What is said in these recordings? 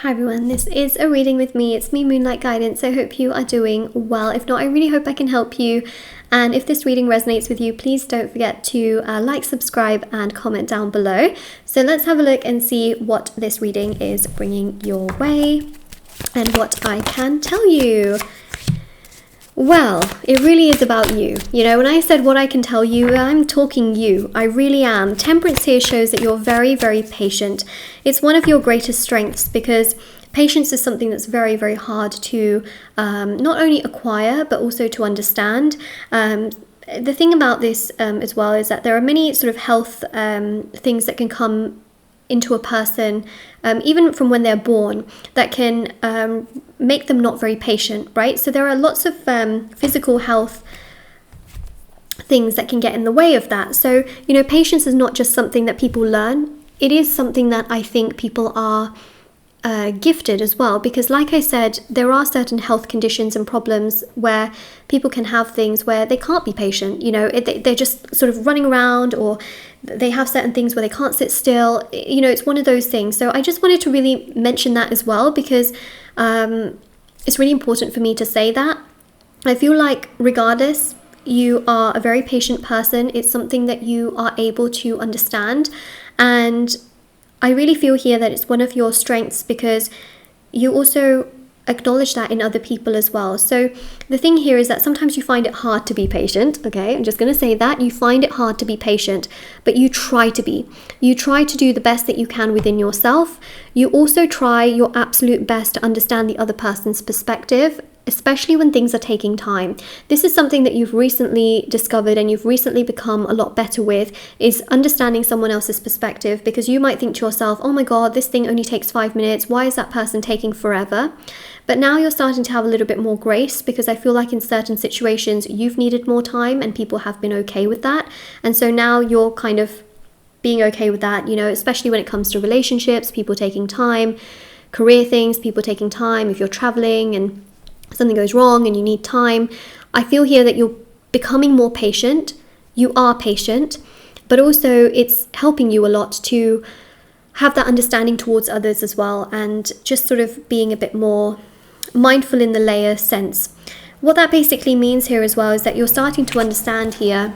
Hi everyone, this is a reading with me. It's me, Moonlight Guidance. I hope you are doing well. If not, I really hope I can help you. And if this reading resonates with you, please don't forget to like, subscribe, and comment down below. So let's have a look and see what this reading is bringing your way and what I can tell you. Well, it really is about you. You know, when I said what I can tell you, I'm talking you. I really am. Temperance here shows that you're very, very patient. It's one of your greatest strengths because patience is something that's very, very hard to not only acquire, but also to understand. The thing about this as well is that there are many sort of health things that can come into a person, even from when they're born, that can make them not very patient, right? So there are lots of physical health things that can get in the way of that. So, you know, patience is not just something that people learn. It is something that I think people are gifted as well, because like I said, there are certain health conditions and problems where people can have things where they can't be patient. You know, they're just sort of running around, or they have certain things where they can't sit still. You know, it's one of those things. So I just wanted to really mention that as well, because it's really important for me to say that. I feel like regardless, you are a very patient person. It's something that you are able to understand, and I really feel here that it's one of your strengths because you also acknowledge that in other people as well. So the thing here is that sometimes you find it hard to be patient. Okay, I'm just going to say that. You find it hard to be patient, but you try to be. You try to do the best that you can within yourself. You also try your absolute best to understand the other person's perspective, especially when things are taking time. This is something that you've recently discovered and you've recently become a lot better with, is understanding someone else's perspective, because you might think to yourself, oh my God, this thing only takes 5 minutes. Why is that person taking forever? But now you're starting to have a little bit more grace, because I feel like in certain situations you've needed more time and people have been okay with that. And so now you're kind of being okay with that, you know, especially when it comes to relationships, people taking time, career things, people taking time, if you're traveling and something goes wrong and you need time. I feel here that you're becoming more patient. You are patient, but also it's helping you a lot to have that understanding towards others as well, and just sort of being a bit more mindful in the layer sense. What that basically means here as well is that you're starting to understand here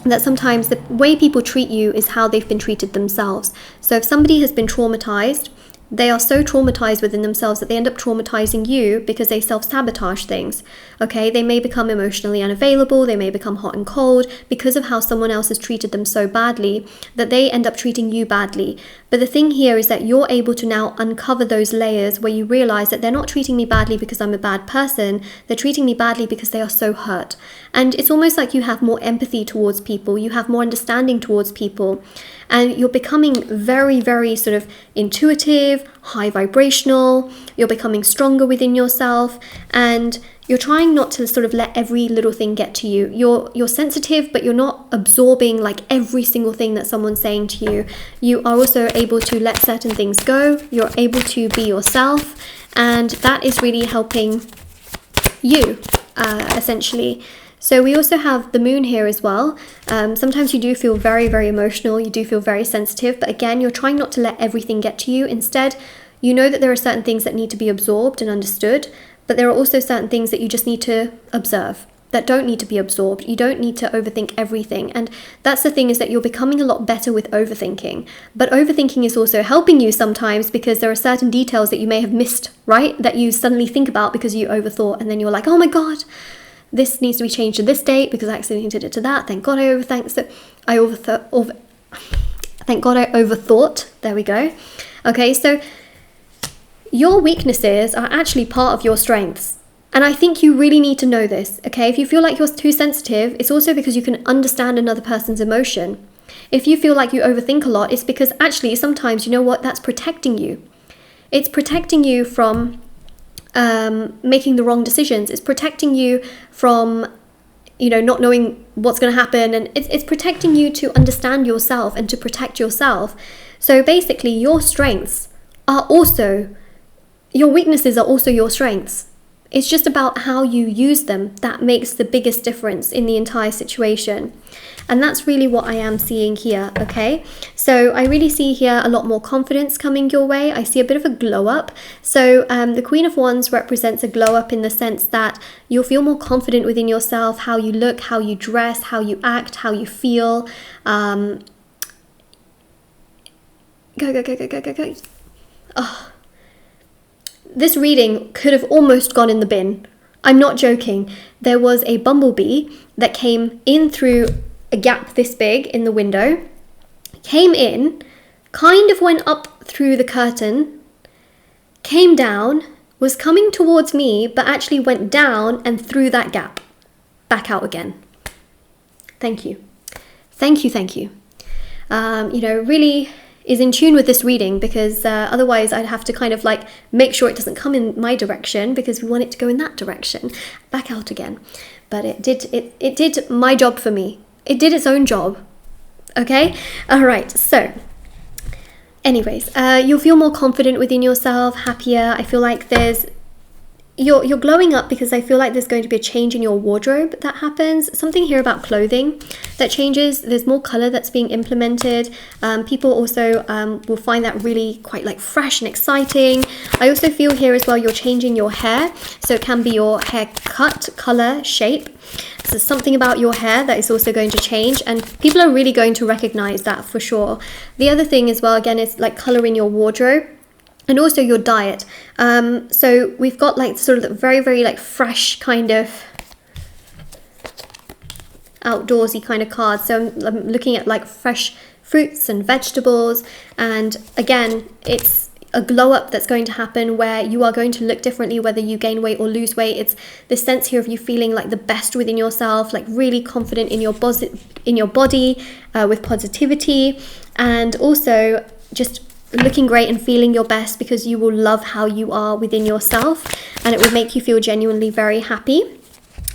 that sometimes the way people treat you is how they've been treated themselves. So if somebody has been traumatized, they are so traumatized within themselves that they end up traumatizing you because they self-sabotage things. Okay, they may become emotionally unavailable, they may become hot and cold because of how someone else has treated them so badly that they end up treating you badly. But the thing here is that you're able to now uncover those layers where you realize that they're not treating me badly because I'm a bad person, they're treating me badly because they are so hurt. And it's almost like you have more empathy towards people, you have more understanding towards people, and you're becoming very, very sort of intuitive, high vibrational, you're becoming stronger within yourself, and you're trying not to sort of let every little thing get to you. You're sensitive, but you're not absorbing like every single thing that someone's saying to you. You are also able to let certain things go. You're able to be yourself, and that is really helping you, essentially. So we also have the moon here as well. Sometimes you do feel very, very emotional. You do feel very sensitive, but again, you're trying not to let everything get to you. Instead, you know that there are certain things that need to be absorbed and understood, but there are also certain things that you just need to observe that don't need to be absorbed. You don't need to overthink everything. And that's the thing, is that you're becoming a lot better with overthinking. But overthinking is also helping you sometimes, because there are certain details that you may have missed, right? That you suddenly think about because you overthought, and then you're like, oh my God, this needs to be changed to this date because I accidentally did it to that. Thank God I overthought. Thank God I overthought. There we go. Okay, so your weaknesses are actually part of your strengths. And I think you really need to know this, okay? If you feel like you're too sensitive, it's also because you can understand another person's emotion. If you feel like you overthink a lot, it's because actually sometimes, you know what, that's protecting you. It's protecting you from making the wrong decisions. It's protecting you from, you know, not knowing what's going to happen, and it's protecting you to understand yourself and to protect yourself. So basically, your strengths are also, your weaknesses are also your strengths. It's just about how you use them that makes the biggest difference in the entire situation. And that's really what I am seeing here, okay? So I really see here a lot more confidence coming your way. I see a bit of a glow up. So the Queen of Wands represents a glow up in the sense that you'll feel more confident within yourself, how you look, how you dress, how you act, how you feel. Go. Oh. This reading could have almost gone in the bin. I'm not joking. There was a bumblebee that came in through a gap this big in the window, came in, kind of went up through the curtain, came down, was coming towards me, but actually went down and through that gap, back out again. Thank you. Thank you, thank you. Really is in tune with this reading, because otherwise I'd have to kind of like make sure it doesn't come in my direction, because we want it to go in that direction, back out again. But it did my job for me. It did its own job. Okay? All right. So anyways, you'll feel more confident within yourself, happier. I feel like you're glowing up, because I feel like there's going to be a change in your wardrobe that happens. Something here about clothing that changes. There's more color that's being implemented. People also will find that really quite like fresh and exciting. I also feel here as well you're changing your hair. So it can be your hair cut, color, shape. So something about your hair that is also going to change, and people are really going to recognize that for sure. The other thing as well, again, is like color in your wardrobe. And also your diet. So we've got like sort of the very, very like fresh kind of outdoorsy kind of cards. So I'm looking at like fresh fruits and vegetables. And again, it's a glow up that's going to happen where you are going to look differently, whether you gain weight or lose weight. It's this sense here of you feeling like the best within yourself, like really confident in your body, with positivity, and also just looking great and feeling your best, because you will love how you are within yourself, and it will make you feel genuinely very happy.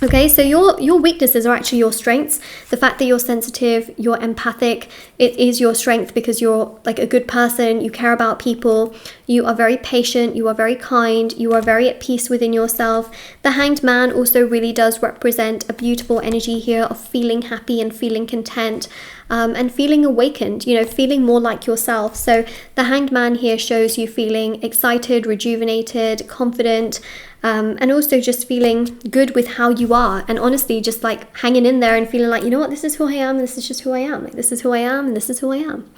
Okay, so your weaknesses are actually your strengths. The fact that you're sensitive, you're empathic, it is your strength, because you're like a good person, you care about people, you are very patient, you are very kind, you are very at peace within yourself. The Hanged Man also really does represent a beautiful energy here of feeling happy and feeling content, and feeling awakened, feeling more like yourself. So the Hanged Man here shows you feeling excited, rejuvenated, confident, and also just feeling good with how you are, and honestly just like hanging in there and feeling like, you know what, this is who I am, this is just who I am, like this is who I am, and this is who I am.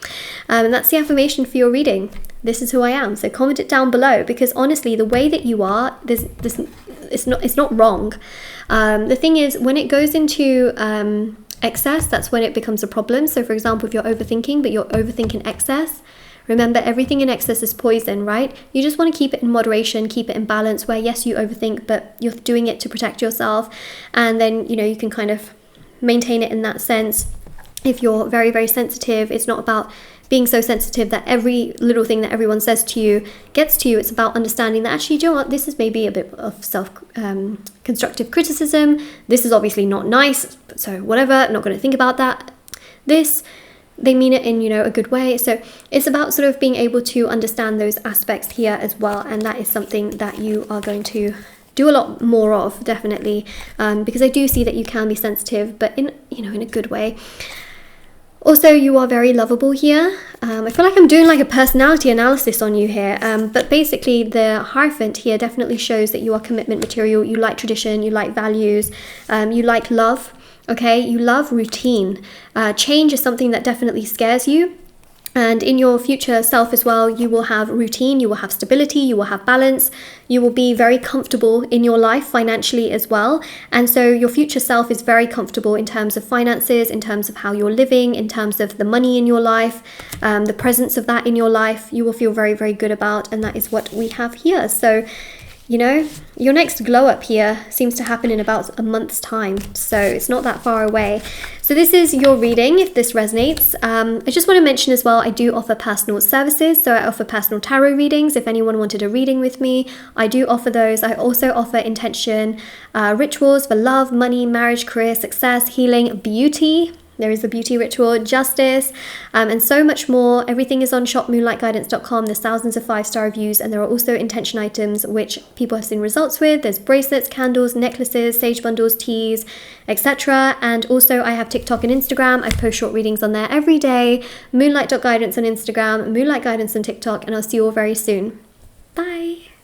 And that's the affirmation for your reading. This is who I am. So comment it down below, because honestly the way that you are, it's not wrong. The thing is, when it goes into excess, that's when it becomes a problem. So for example, if you're overthinking, but you're overthinking excess, remember, everything in excess is poison, right? You just want to keep it in moderation, keep it in balance, where yes, you overthink, but you're doing it to protect yourself. And then, you can kind of maintain it in that sense. If you're very, very sensitive, it's not about being so sensitive that every little thing that everyone says to you gets to you. It's about understanding that actually, do you know what, this is maybe a bit of constructive criticism. This is obviously not nice, so whatever, I'm not going to think about that. They mean it in, a good way. So it's about sort of being able to understand those aspects here as well. And that is something that you are going to do a lot more of, definitely. Because I do see that you can be sensitive, but in a good way. Also, you are very lovable here. I feel like I'm doing like a personality analysis on you here. But basically the Hierophant here definitely shows that you are commitment material. You like tradition, you like values, you like love. Okay, you love routine. Change is something that definitely scares you. And in your future self as well, you will have routine, you will have stability, you will have balance, you will be very comfortable in your life financially as well. And so your future self is very comfortable in terms of finances, in terms of how you're living, in terms of the money in your life, the presence of that in your life, you will feel very, very good about. And that is what we have here. So, your next glow up here seems to happen in about a month's time, so it's not that far away. So this is your reading, if this resonates. I just want to mention as well, I do offer personal services, so I offer personal tarot readings. If anyone wanted a reading with me, I do offer those. I also offer intention rituals for love, money, marriage, career, success, healing, beauty. There is a beauty ritual, justice, and so much more. Everything is on shopmoonlightguidance.com. There's thousands of 5-star reviews, and there are also intention items which people have seen results with. There's bracelets, candles, necklaces, sage bundles, teas, etc. And also I have TikTok and Instagram. I post short readings on there every day. Moonlight.guidance on Instagram, Moonlight Guidance on TikTok, and I'll see you all very soon. Bye.